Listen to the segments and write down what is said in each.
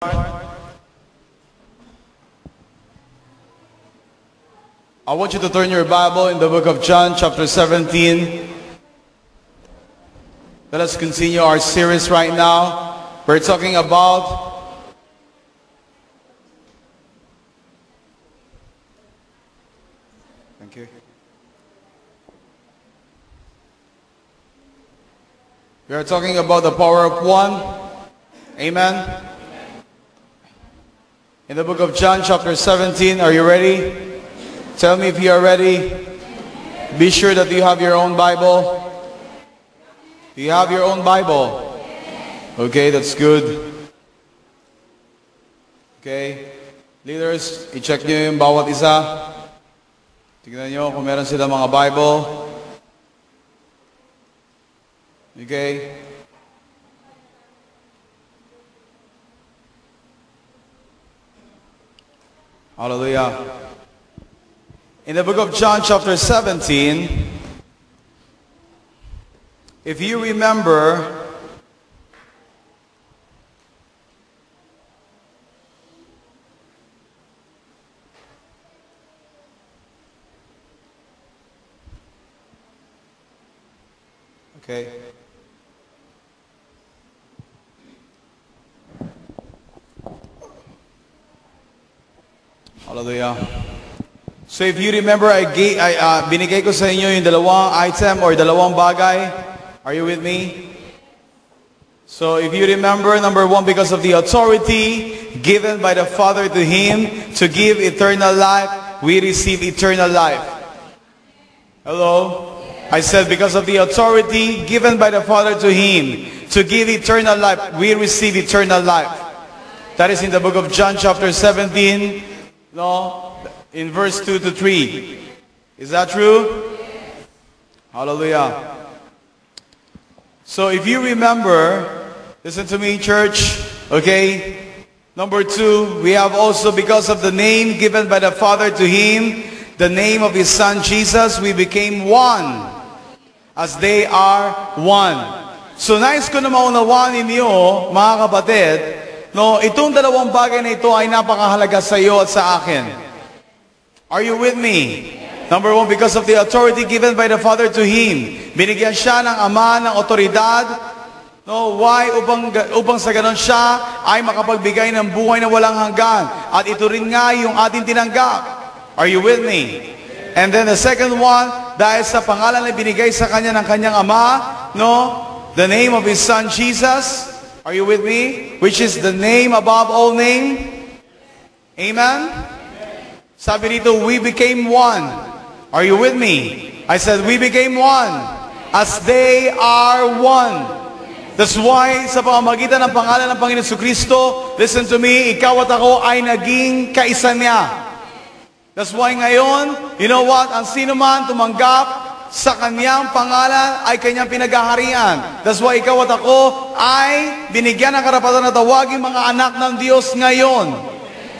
I want you to turn your Bible in the book of John, chapter 17. Let us continue our series right now. We're talking about thank you. We are talking about the power of one. Amen. In the book of John, chapter 17, are you ready? Tell me if you are ready. Be sure that you have your own Bible. Do you have your own Bible? Okay, that's good. Okay. Leaders, i-check nyo yung bawat isa. Tignan nyo kung meron sila mga Bible. Okay. Hallelujah. In the book of John, chapter 17, if you remember, okay. Hallelujah. So if you remember, binigay ko sa inyo yung dalawang item or dalawang bagay. Are you with me? So if you remember, number one, because of the authority given by the Father to Him to give eternal life, we receive eternal life. Hello? I said because of the authority given by the Father to Him to give eternal life, we receive eternal life. That is in the book of John chapter 17, no? In verse 2 to 3. Is that true? Hallelujah. So if you remember, listen to me, church, okay? Number two, we have also, because of the name given by the Father to Him, the name of His Son Jesus, we became one, as they are one. So nais ko na maunawaan ninyo, mga kapatid, no, itong dalawang bagay na ito ay napakahalaga sa iyo at sa akin. Are you with me? Number one, because of the authority given by the Father to Him. Binigyan siya ng Ama ng otoridad. No, why? Upang sa ganon siya ay makapagbigay ng buhay na walang hanggan. At ito rin nga yung ating tinanggap. Are you with me? And then the second one, dahil sa pangalan na binigay sa kanya ng kanyang Ama, no, the name of His Son Jesus. Are you with me? Which is the name above all name. Amen? Sabi dito, we became one. Are you with me? I said, we became one. As they are one. That's why, sa pamamagitan ng pangalan ng Panginoon Jesucristo, listen to me, ikaw at ako ay naging kaisa niya. That's why ngayon, you know what? Ang sino man tumanggap sa kanyang pangalan ay kanyang pinagaharian. That's why ikaw at ako ay binigyan ng karapatan na tawagin mga anak ng Diyos ngayon.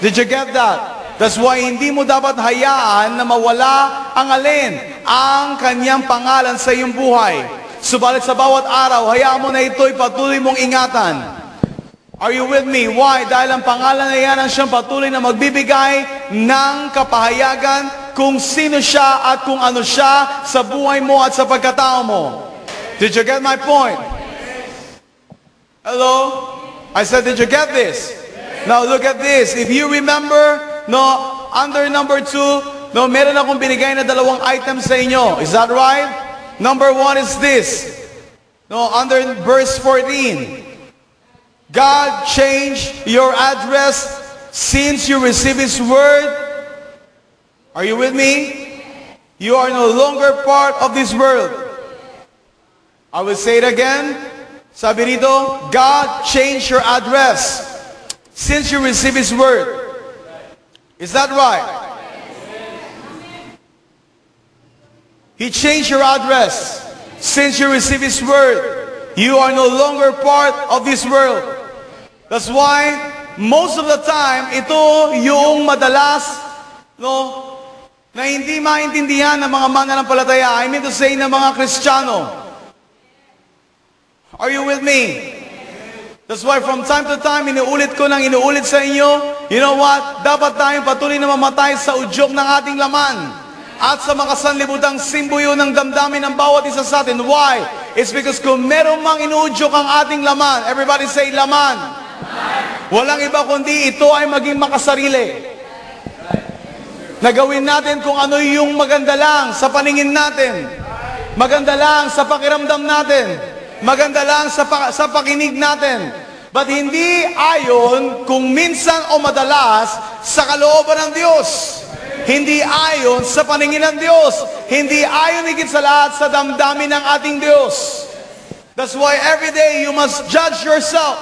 Did you get that? That's why hindi mo dapat hayaan na mawala ang alin, ang kanyang pangalan sa iyong buhay. Subalit sa bawat araw, hayaan mo na ito'y patuloy mong ingatan. Are you with me? Why? Dahil ang pangalan na yan ang siyang patuloy na magbibigay ng kapahayagan kung sino siya at kung ano siya sa buhay mo at sa pagkatao mo. Did you get my point? Hello? I said, did you get this? Now look at this. If you remember, no, under number 2, no, meron akong binigay na dalawang items sa inyo. Is that right? Number 1 is this. No, under verse 14. God changed your address since you received His word. Are you with me? You are no longer part of this world. I will say it again. Sabi dito, God changed your address since you received His word. Is that right? He changed your address. Since you received His word, you are no longer part of this world. That's why, most of the time, ito yung madalas, no, na hindi maintindihan ng mga mananampalataya. I mean to say, ng mga Kristiyano. Are you with me? That's why from time to time, inuulit ko nang inuulit sa inyo, you know what? Dapat tayong patuloy na mamatay sa udyok ng ating laman at sa makasanlibutang simbuyo ng damdamin ng bawat isa sa atin. Why? It's because kung meron mang inuudyok ang ating laman, everybody say laman. Walang iba kundi ito ay maging makasarili. Nagawin natin kung ano yung maganda lang sa paningin natin. Maganda lang sa pakiramdam natin. Maganda lang sa pakinig natin. But hindi ayon kung minsan o madalas sa kalooban ng Diyos. Hindi ayon sa paningin ng Diyos. Hindi ayon higit sa lahat sa damdamin ng ating Diyos. That's why every day you must judge yourself.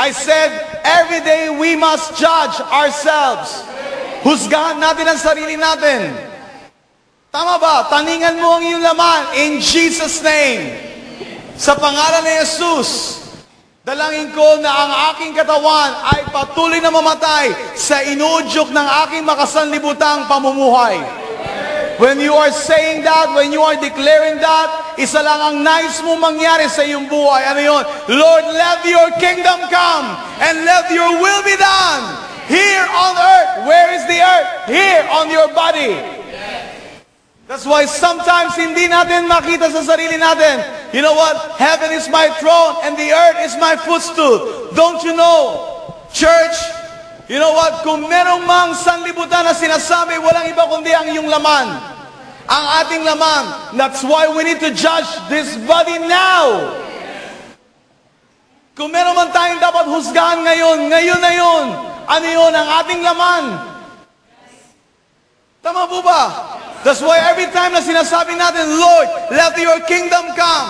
I said, every day we must judge ourselves. Husgahan natin ang sarili natin. Tama ba? Taningan mo ang iyong laman in Jesus' name. Sa pangalan ni Jesus, dalangin ko na ang aking katawan ay patuloy na mamatay sa inuudyok ng aking makasanlibutang pamumuhay. When you are saying that, when you are declaring that, isa lang ang nais mo mangyari sa iyong buhay. Ano yun? Lord, let your kingdom come and let your will be done here on earth. Where is the earth? Here on your body. That's why sometimes hindi natin makita sa sarili natin. You know what? Heaven is my throne and the earth is my footstool. Don't you know, church? You know what? Kung merong mang sanlibutan na sinasabi, walang iba kundi ang iyong laman. Ang ating laman. That's why we need to judge this body now. Kung meron man tayong dapat husgahan ngayon, ngayon na yun. Ano yun? Ang ating laman. Tama po ba? That's why every time na sinasabi natin, Lord, let your kingdom come.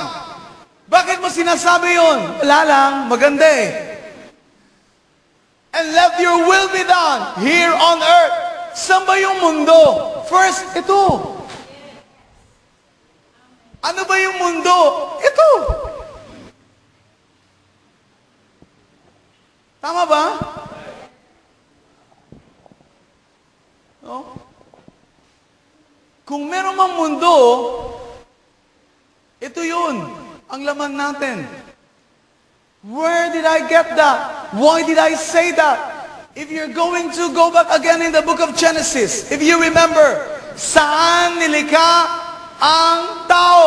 Bakit mo sinasabi yun? Wala lang, maganda eh. And let your will be done here on earth. Saan ba yung mundo? First, ito. Ano ba yung mundo? Ito. Tama ba? No? Kung meron mang mundo, ito yun, ang laman natin. Where did I get that? Why did I say that? If you're going to go back again in the book of Genesis, if you remember, saan nilikha ang tao?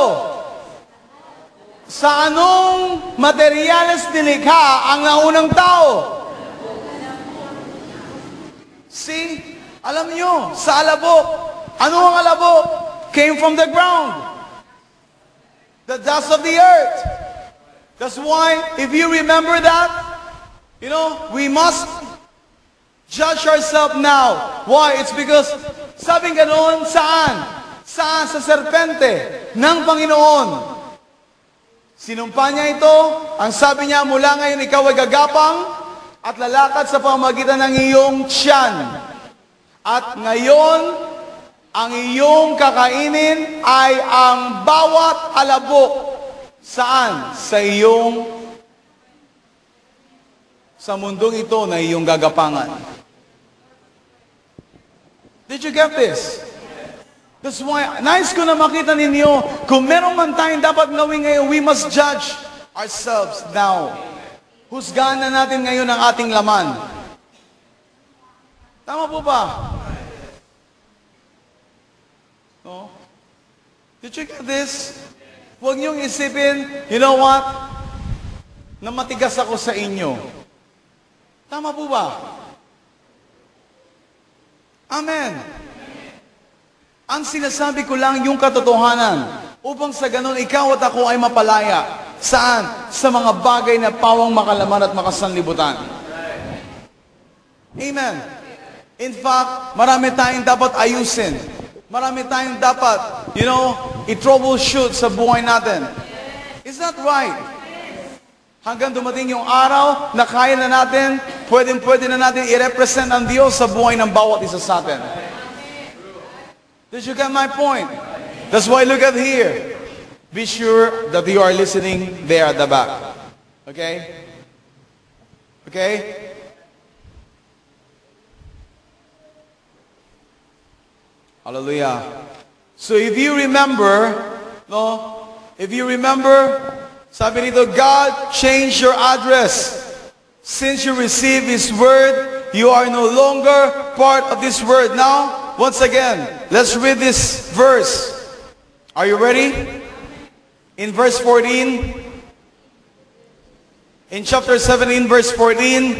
Sa anong materyales nilikha ang naunang tao? See? Alam nyo, sa alabok. Ano ang alabok? Came from the ground. The dust of the earth. That's why, if you remember that, you know, we must judge ourselves now. Why? It's because, sabing ganoon, saan? Saan? Sa serpente ng Panginoon. Sinumpa niya ito. Ang sabi niya, mula ngayon ikaw ay gagapang at lalakad sa pamamagitan ng iyong tiyan. At ngayon, ang iyong kakainin ay ang bawat alabok. Saan? Sa mundong ito na iyong gagapangan. Did you get this? That's why, nice ko na makita ninyo, kung meron man tayong dapat gawin ngayon, we must judge ourselves now. Husgahan na natin ngayon ang ating laman. Tama po ba? No? Did you get this? Huwag niyong isipin, you know what? Na matigas ako sa inyo. Tama po ba? Amen. Ang sinasabi ko lang yung katotohanan upang sa ganun ikaw at ako ay mapalaya. Saan? Sa mga bagay na pawang makalaman at makasanlibutan. Amen. In fact, marami tayong dapat ayusin. Marami tayong dapat, you know, i-troubleshoot sa buhay natin. Is that right? Hanggang dumating yung araw na kaya na natin, pwede na natin i-represent ang Diyos sa buhay ng bawat isa sa atin. Did you get my point? That's why look at here. Be sure that you are listening there at the back. Okay? Okay? Hallelujah. So if you remember, no? If you remember, sabi nito, God changed your address. Since you receive His word, you are no longer part of this word. Now, once again, let's read this verse. Are you ready? In verse 14, in chapter 17, verse 14,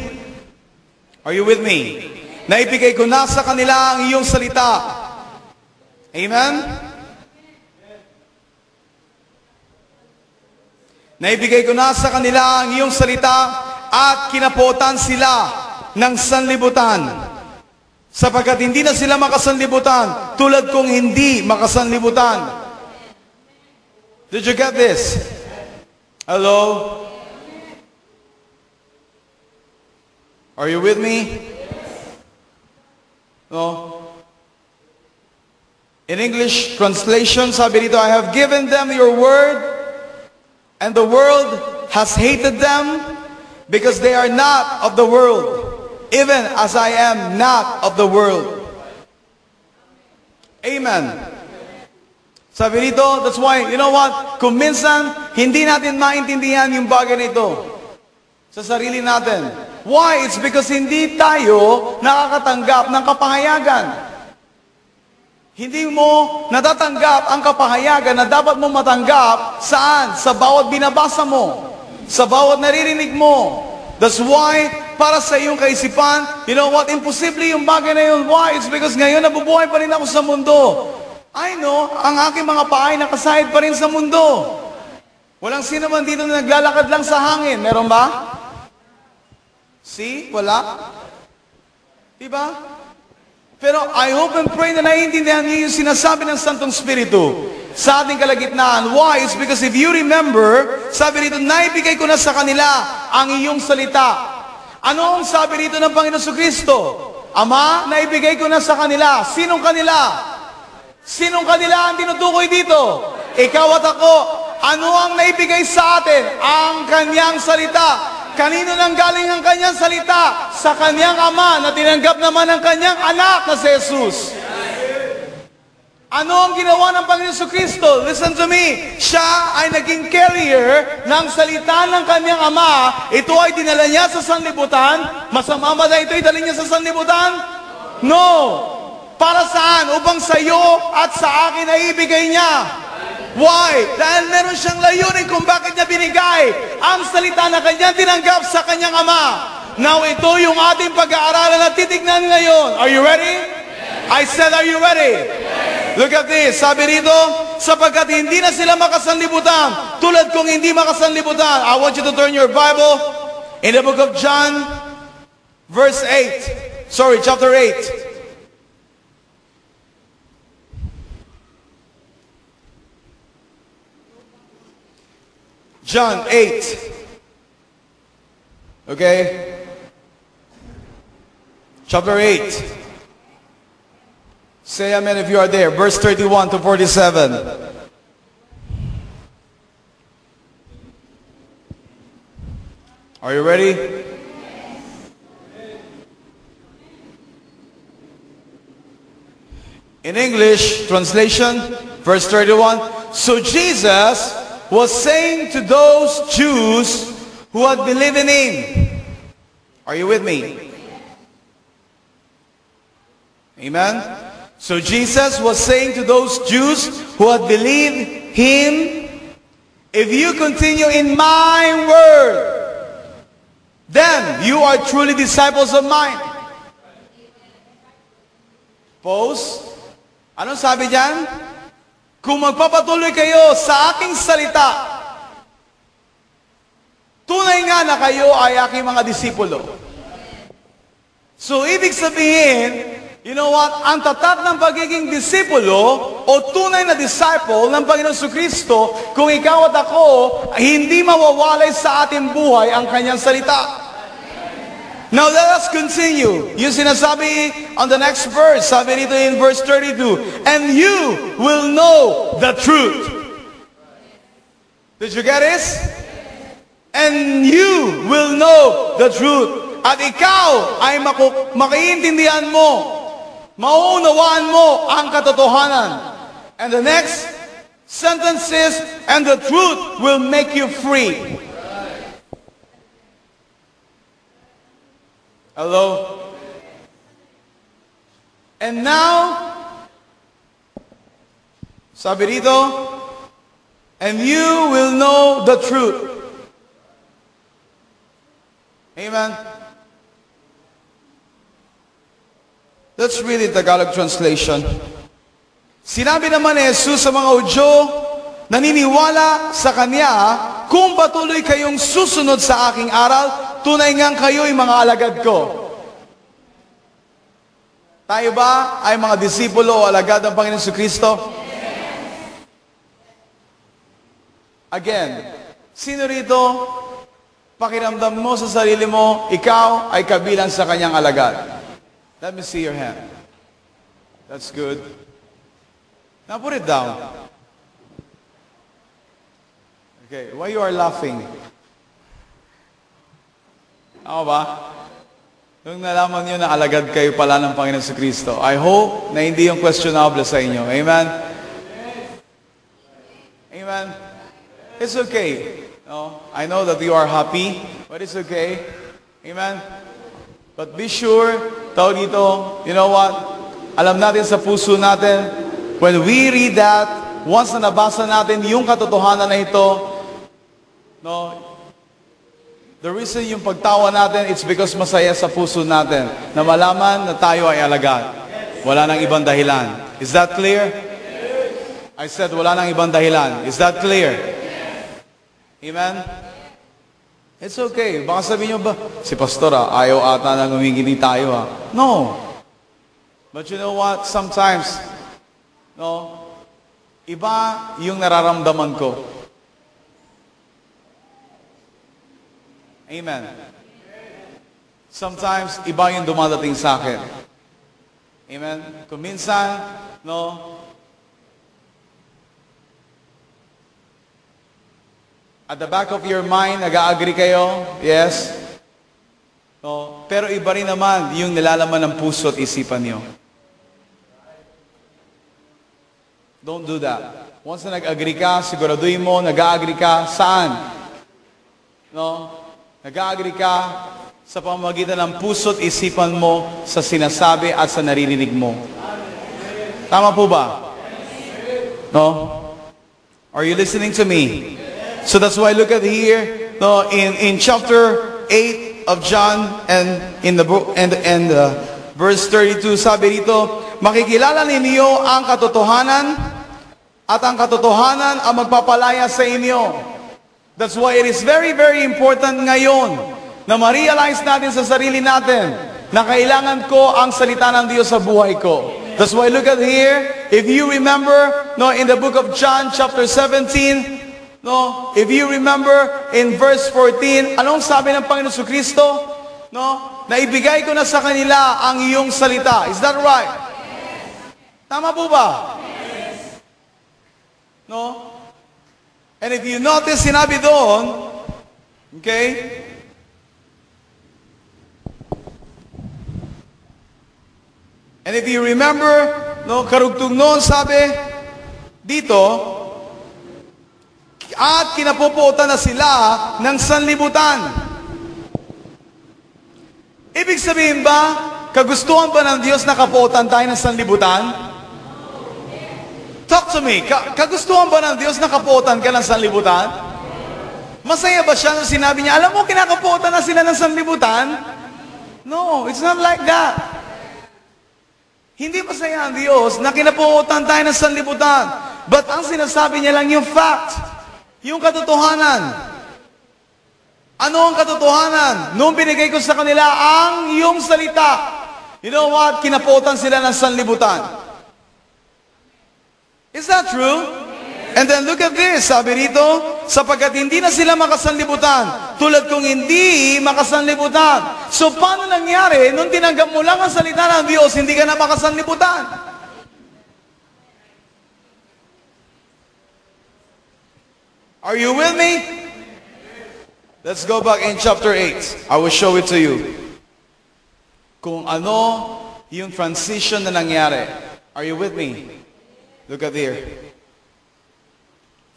are you with me? Naibigay ko na sa kanila ang iyong salita. Amen? Naibigay ko na sa kanila ang iyong salita at kinapotan sila ng sanlibutan. Sapagkat hindi na sila makasanlibutan, tulad kong hindi makasanlibutan. Did you get this? Hello? Are you with me? No? In English translation, sabi dito, I have given them your word, and the world has hated them, because they are not of the world, even as I am not of the world. Amen. Sabi dito, that's why, you know what? Kung minsan, hindi natin maintindihan yung bagay nito sa sarili natin. Why? It's because hindi tayo nakakatanggap ng kapahayagan. Hindi mo natatanggap ang kapahayagan na dapat mo matanggap saan? Sa bawat binabasa mo. Sa bawat naririnig mo. That's why, para sa iyong kaisipan, you know what? Imposible yung bagay na yun. Why? It's because ngayon nabubuhay pa rin ako sa mundo. I know, ang aking mga paa ay nakasahid pa rin sa mundo. Walang sino man dito na naglalakad lang sa hangin. Meron ba? See? Wala? Diba? Pero I hope and pray na naiintindihan niyo yung sinasabi ng Santong Espiritu sa ating kalagitnaan. Why? It's because if you remember, sabi rito, naibigay ko na sa kanila ang iyong salita. Ano ang sabi rito ng Panginoon Kristo? Ama, naibigay ko na sa kanila. Sinong kanila? Sinong kanila ang tinutukoy dito? Ikaw at ako. Ano ang naibigay sa atin? Ang kanyang salita. Kanino nang galing ang kanyang salita? Sa kanyang ama na tinanggap naman ng kanyang anak na si Jesus. Ano ang ginawa ng Panginoon Kristo? Listen to me. Siya ay naging carrier ng salita ng kanyang ama. Ito ay dinala niya sa sanlibutan. Masama ba na ito ay dala niya sa sanlibutan? No. Para saan? Upang sa iyo at sa akin ay ibigay niya. Why? Dahil meron siyang layunin kung bakit niya binigay ang salita na kanyang tinanggap sa kanyang ama. Now, ito yung ating pag-aaralan at titignan ngayon. Are you ready? I said, are you ready? Look at this. Sabi rito, sapagkat hindi na sila makasanlibutan, tulad kong hindi makasanlibutan. I want you to turn your Bible in the book of John, verse 8. Sorry, chapter 8. John 8. Okay? Chapter 8. Say amen if you are there. Verse 31 to 47. Are you ready? In English translation, verse 31. So Jesus was saying to those Jews who had believed in Him. Are you with me? Amen? So Jesus was saying to those Jews who had believed Him, if you continue in my word, then you are truly disciples of mine. Pause. Anong sabi diyan? Kung magpapatuloy kayo sa aking salita, tunay nga na kayo ay aking mga disipulo. So, ibig sabihin, you know what? Ang tatat ng pagiging disipulo o tunay na disciple ng Panginoon Kristo, kung ikaw at ako, hindi mawawalay sa ating buhay ang kanyang salita. Now let us continue. Yung sinasabi on the next verse, sabi dito in verse 32, and you will know the truth. Did you get it? And you will know the truth. At ikaw ay makiintindihan mo, mauunawaan mo ang katotohanan. And the next sentence is, and the truth will make you free. And the truth will make you free. Hello? And now, sabi rito, and you will know the truth. Amen? Let's read the Tagalog translation. Sinabi naman ni Jesus sa mga Hudyo, naniniwala sa Kanya, kung patuloy kayong susunod sa aking aral, tunay ngang kayo'y mga alagad ko. Tayo ba ay mga disipulo o alagad ng Panginoon Jesucristo? Again, sino rito, pakiramdam mo sa sarili mo, ikaw ay kabilang sa kanyang alagad? Let me see your hand. That's good. Now put it down. Okay, why you are laughing? Ako ba? Nung nalaman nyo na alagad kayo pala ng Panginoon Jesucristo, I hope na hindi yung questionable sa inyo. Amen? Amen? It's okay. No? I know that you are happy, but it's okay. Amen? But be sure, tawag dito, you know what? Alam natin sa puso natin, when we read that, once na nabasa natin yung katotohanan na ito, no, the reason yung pagtawa natin, it's because masaya sa puso natin na malaman na tayo ay alagad. Wala nang ibang dahilan. Is that clear? I said wala nang ibang dahilan. Is that clear? Amen? It's okay. Baka sabihin nyo ba, si Pastor ayaw ata nang umingini tayo No. But you know what? Sometimes, no, iba yung nararamdaman ko. Amen. Sometimes, iba yung dumadating sa akin. Amen. Kung minsan, no, at the back of your mind, nag-agree kayo, yes. No, pero iba rin naman yung nilalaman ng puso at isipan niyo. Don't do that. Once na nag-agree ka, siguraduhin mo, nag-agree ka, saan? No? Nag-agree ka sa pamamagitan ng puso't isipan mo sa sinasabi at sa naririnig mo. Tama po ba? No? Are you listening to me? So that's why look at here, no, in chapter 8 of John and in the verse 32, sabi rito, makikilala ninyo ang katotohanan at ang katotohanan ang magpapalaya sa inyo. That's why it is very, very important ngayon na ma-realize natin sa sarili natin na kailangan ko ang salita ng Diyos sa buhay ko. That's why look at here, if you remember, no, in the book of John chapter 17, no, if you remember in verse 14, anong sabi ng Panginoon Jesucristo? No, na ibigay ko na sa kanila ang iyong salita. Is that right? Tama po ba? No? And if you notice, sinabi doon, okay, and if you remember, no, karugtong noon, sabi, dito, at kinapupuotan na sila ng sanlibutan. Ibig sabihin ba, kagustuhan ba ng Diyos na kapuotan tayo ng sanlibutan? Talk to me. Kagustuhan ba ng Diyos na kapuotan ka ng sanlibutan? Masaya ba siya nung sinabi niya, alam mo, kinakapuotan na sila ng sanlibutan? No, it's not like that. Hindi masaya ang Diyos na kinapuotan tayo ng sanlibutan. But ang sinasabi niya lang yung fact, yung katotohanan. Ano ang katotohanan? Noong binigay ko sa kanila ang iyong salita. You know what? Kinapuotan sila ng sanlibutan. Is that true? And then look at this, sabi rito, sapagkat hindi na sila makasanlibutan, tulad kong hindi makasanlibutan. So paano nangyari, nung tinanggap mo lang ang salita ng Diyos, hindi ka na makasanlibutan? Are you with me? Let's go back in chapter 8. I will show it to you. Kung ano yung transition na nangyari. Are you with me? Look at here.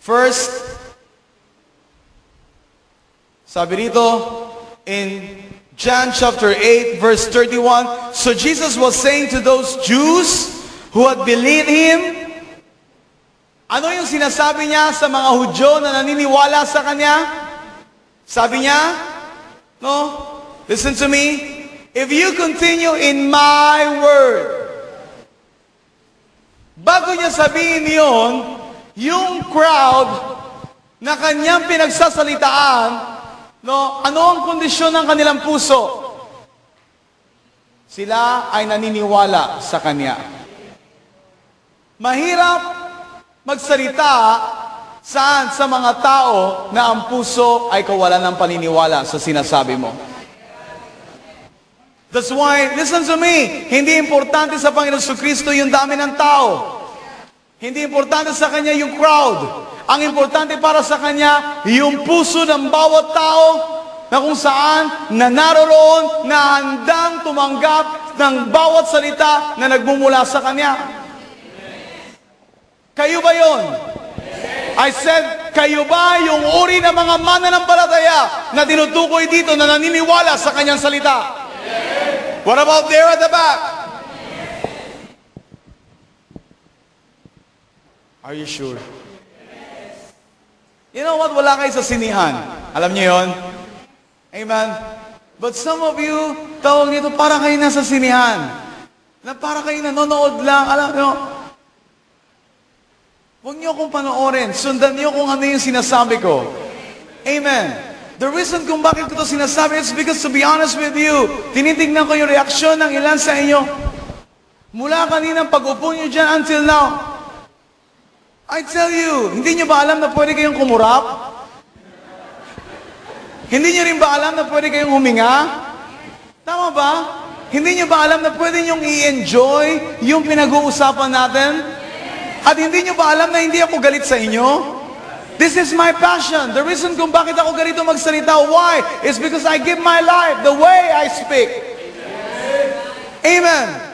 First, sabi rito, in John chapter 8, verse 31. So Jesus was saying to those Jews who had believed Him, ano yung sinasabi niya sa mga Hudyo na naniniwala sa Kanya? Sabi niya, no, listen to me, if you continue in my word. Bago niya sabihin yon, yung crowd na Kanyang pinagsasalitaan, no, ano ang kondisyon ng kanilang puso? Sila ay naniniwala sa Kanya. Mahirap magsalita saan sa mga tao na ang puso ay kawalan ng paniniwala sa sinasabi mo. That's why, listen to me, hindi importante sa Panginoon Kristo yung dami ng tao. Hindi importante sa Kanya yung crowd. Ang importante para sa Kanya, yung puso ng bawat tao na kung saan na naroroon na handang tumanggap ng bawat salita na nagmumula sa Kanya. Kayo ba yon? I said, kayo ba yung uri ng mga mananampalataya na tinutukoy dito na naniniwala sa Kanyang salita? What about there at the back? Are you sure? You know what? Wala kayo sa sinihan. Alam niyo yon? Amen? But some of you, tawag nito, para kayo nasa sinihan. Na para kayo nanonood lang. Alam niyo, huwag niyo akong panoorin. Sundan niyo kung ano yung sinasabi ko. Amen. The reason kung bakit ko ito sinasabi is because, to be honest with you, tinitignan ko yung reaksyon ng ilan sa inyo. Mula kaninang pag-upo niyo dyan until now, I tell you, hindi niyo ba alam na pwede kayong kumurap? Hindi niyo rin ba alam na pwede kayong huminga? Tama ba? Hindi niyo ba alam na pwede niyong i-enjoy yung pinag-uusapan natin? At hindi niyo ba alam na hindi ako galit sa inyo? This is my passion. The reason kung bakit ako ganito magsalita, why? Is because I give my life the way I speak. Amen.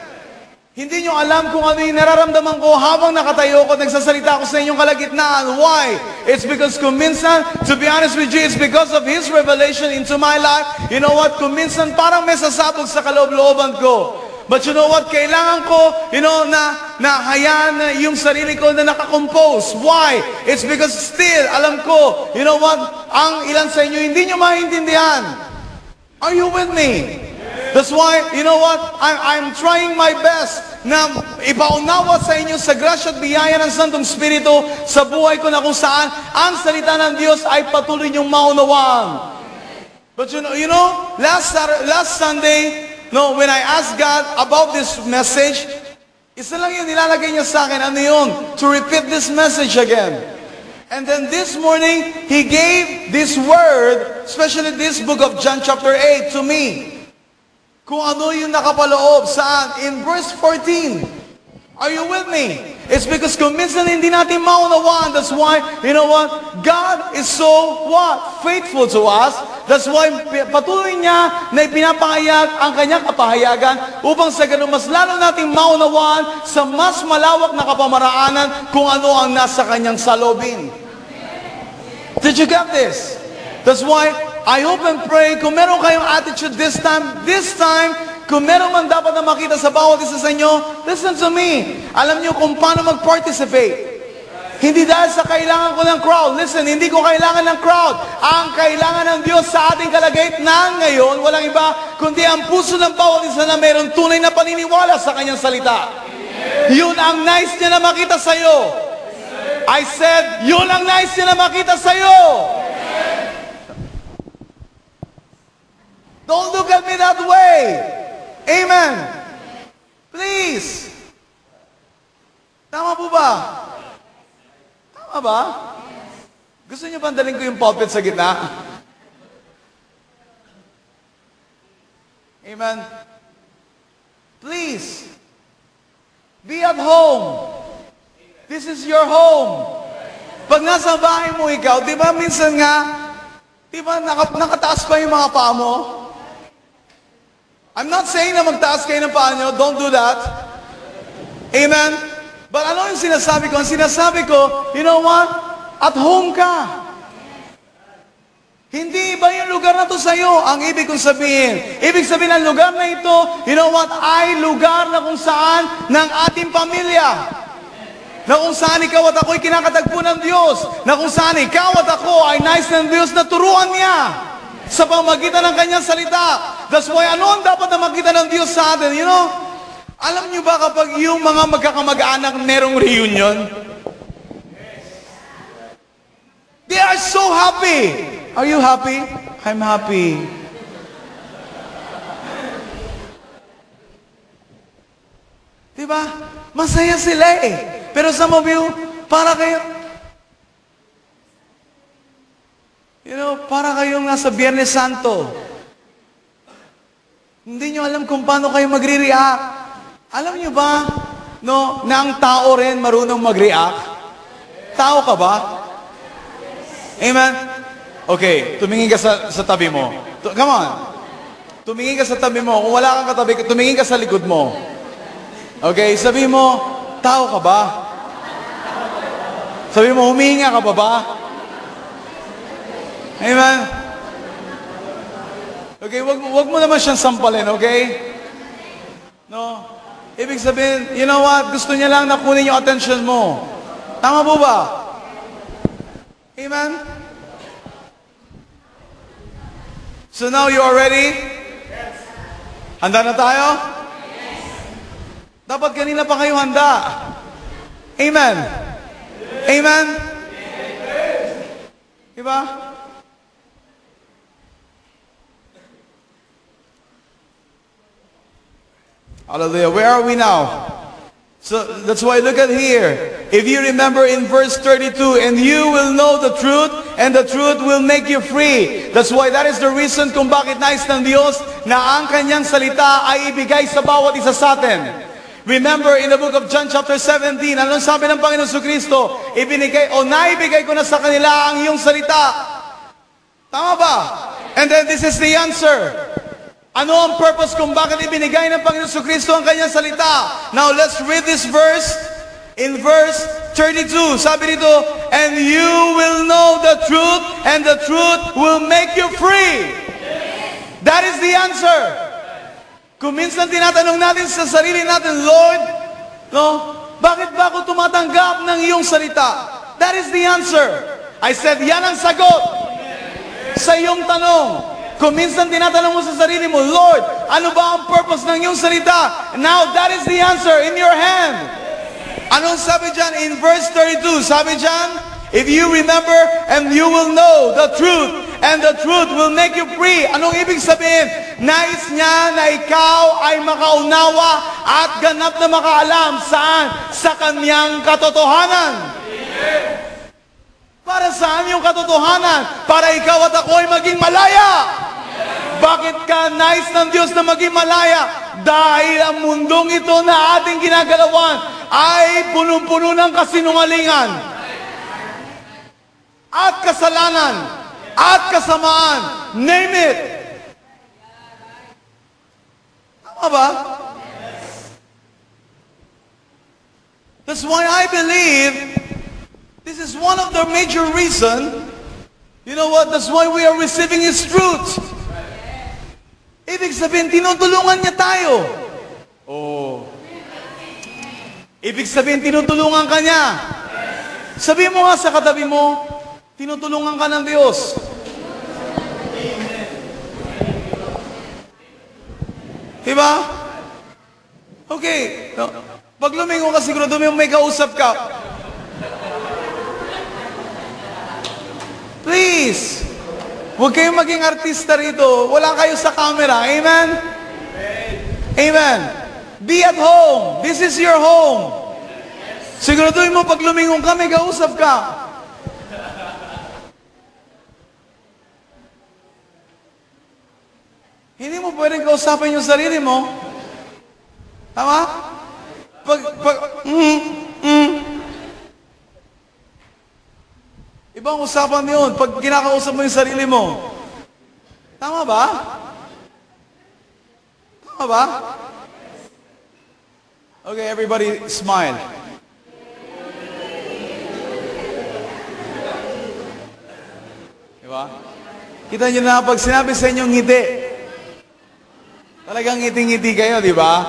Hindi niyo alam kung ano yung nararamdaman ko habang nakatayo ko at nagsasalita ako sa inyong kalagitnaan. Why? It's because kung minsan, to be honest with you, it's because of His revelation into my life. You know what? Kung minsan parang may sasabog sa kaloob-looban ko. But you know what? Kailangan ko, na hayaan na yung sarili ko na nakakompose. Why? It's because still, alam ko, you know what? Ang ilan sa inyo, hindi nyo maintindihan. Are you with me? That's why, you know what? I'm trying my best na ipaunawa sa inyo sa grasya at biyaya ng Santong Espiritu sa buhay ko na kung saan ang salita ng Diyos ay patuloy niyong maunawaan. But you know, last Sunday, no, when I asked God about this message, isa lang yung nilalagay niya sa akin, ano yun? To repeat this message again. And then this morning, He gave this word, especially this book of John chapter 8 to me. Kung ano yung nakapaloob, saan? In verse 14. Are you with me? It's because kung minsan hindi natin maunawaan, that's why, you know what? God is so, what? Faithful to us. That's why patuloy niya na ipinapahayag ang kanyang kapahayagan upang sa ganun mas lalo nating maunawaan sa mas malawak na kapamaraanan kung ano ang nasa kanyang salobin. Did you get this? That's why I hope and pray kung meron kayong attitude this time, kung meron man dapat na makita sa bawat isa sa inyo, listen to me. Alam niyo kung paano mag-participate. Hindi dahil sa kailangan ko ng crowd. Listen, hindi ko kailangan ng crowd. Ang kailangan ng Diyos sa ating kalagitnaan ngayon, walang iba, kundi ang puso ng bawat isa na mayroong tunay na paniniwala sa kanyang salita. Yun ang nice niya na makita sa'yo. I said, yun ang nice niya na makita sa'yo. Don't look at me that way. Amen. Please. Tama po ba? Tama ba? Gusto niyo bang dalhin ko yung pulpit sa gitna? Amen. Please. Be at home. This is your home. Pag nasa bahay mo ikaw, di ba minsan nga, di ba nakataas pa yung mga paa mo? I'm not saying na magtaas kayo ng paa nyo. Don't do that. Amen? But ano yung sinasabi ko? Ang sinasabi ko, you know what? At home ka. Hindi iba yung lugar na to sa'yo. Ang ibig kong sabihin. Ibig sabihin ng lugar na ito, you know what, ay lugar na kung saan ng ating pamilya. Na kung saan ikaw at ako'y kinakatagpo ng Diyos. Na kung saan ikaw at ako ay nais ng Diyos na turuan niya sa pamagitan ng kanyang salita. That's why ano ang dapat na makita ng Diyos sa atin? You know, alam niyo ba kapag yung mga magkakamag-anak merong reunion? They are so happy. Are you happy? I'm happy. Diba? Masaya sila eh. Pero some of you, para kayo, you know, para kayong nasa Biyernes Santo. Hindi nyo alam kung paano kayo magre-react. Alam nyo ba, no, na ang tao rin marunong mag-react? Tao ka ba? Amen? Okay, tumingin ka sa tabi mo. Come on. Tumingin ka sa tabi mo. Kung wala kang katabi, tumingin ka sa likod mo. Okay, sabi mo, tao ka ba? Sabi mo, humihinga ka pa ba? Amen? Okay, wag mo naman siyang sampalin, okay? No? Ibig sabihin, you know what? Gusto niya lang na kunin yung attention mo. Tama po ba? Amen? So now you are ready? Yes. Handa na tayo? Yes. Dapat kanina pa kayo handa. Amen? Yes. Amen? Yes. Diba? Hallelujah. Where are we now? So that's why look at here. If you remember in verse 32, and you will know the truth, and the truth will make you free. That's why that is the reason kung bakit nais ng Diyos na ang kanyang salita ay ibigay sa bawat isa sa atin. Remember in the book of John chapter 17, anong sabi ng Panginoon Jesucristo? Ibinigay o naibigay ko na sa kanila ang iyong salita. Tama ba? And then this is the answer. Ano ang purpose kung bakit ibinigay ng Panginoon Jesucristo ang kanyang salita? Now let's read this verse. In verse 32, sabi dito, and you will know the truth, and the truth will make you free. That is the answer. Kung minsan tinatanong natin sa sarili natin, Lord, no, bakit ba ako tumatanggap ng iyong salita? That is the answer. I said, yan ang sagot sa iyong tanong. Kung minsan tinatanong mo sa sarili mo, Lord, ano ba ang purpose ng iyong salita? Now, that is the answer in your hand. Anong sabi dyan in verse 32? Sabi dyan, if you remember and you will know the truth, and the truth will make you free. Anong ibig sabihin? Nais niya na ikaw ay makaunawa at ganap na makaalam saan? Sa kanyang katotohanan. Para saan yung katotohanan? Para ikaw at ako ay maging malaya. Bakit ka nais ng Diyos na maging malaya? Dahil ang mundong ito na ating ginagalawan ay punong-puno ng kasinungalingan at kasalanan at kasamaan. Name it. Tama ba? That's why I believe this is one of the major reasons. You know what? That's why we are receiving His truth. Ibig sabihin, tinutulungan niya tayo. Oh. Ibig sabihin, tinutulungan ka niya. Sabihin mo nga sa katabi mo, tinutulungan ka ng Diyos. Diba? Okay. No. Pag lumingo ka, siguro may kausap ka. Please. Huwag kayong maging artista rito. Wala kayo sa camera. Amen? Amen. Be at home. This is your home. Siguraduhin mo pag lumingon ka, may kausap ka. Hindi mo pwedeng kausapin yung sarili mo. Tama? Ibang usapan yun pag kinakausap mo yung sarili mo. Tama ba? Tama ba? Okay, everybody smile. Diba? Kita nyo na pag sinabi sa inyong ngiti, talagang ngiti-ngiti kayo, di ba?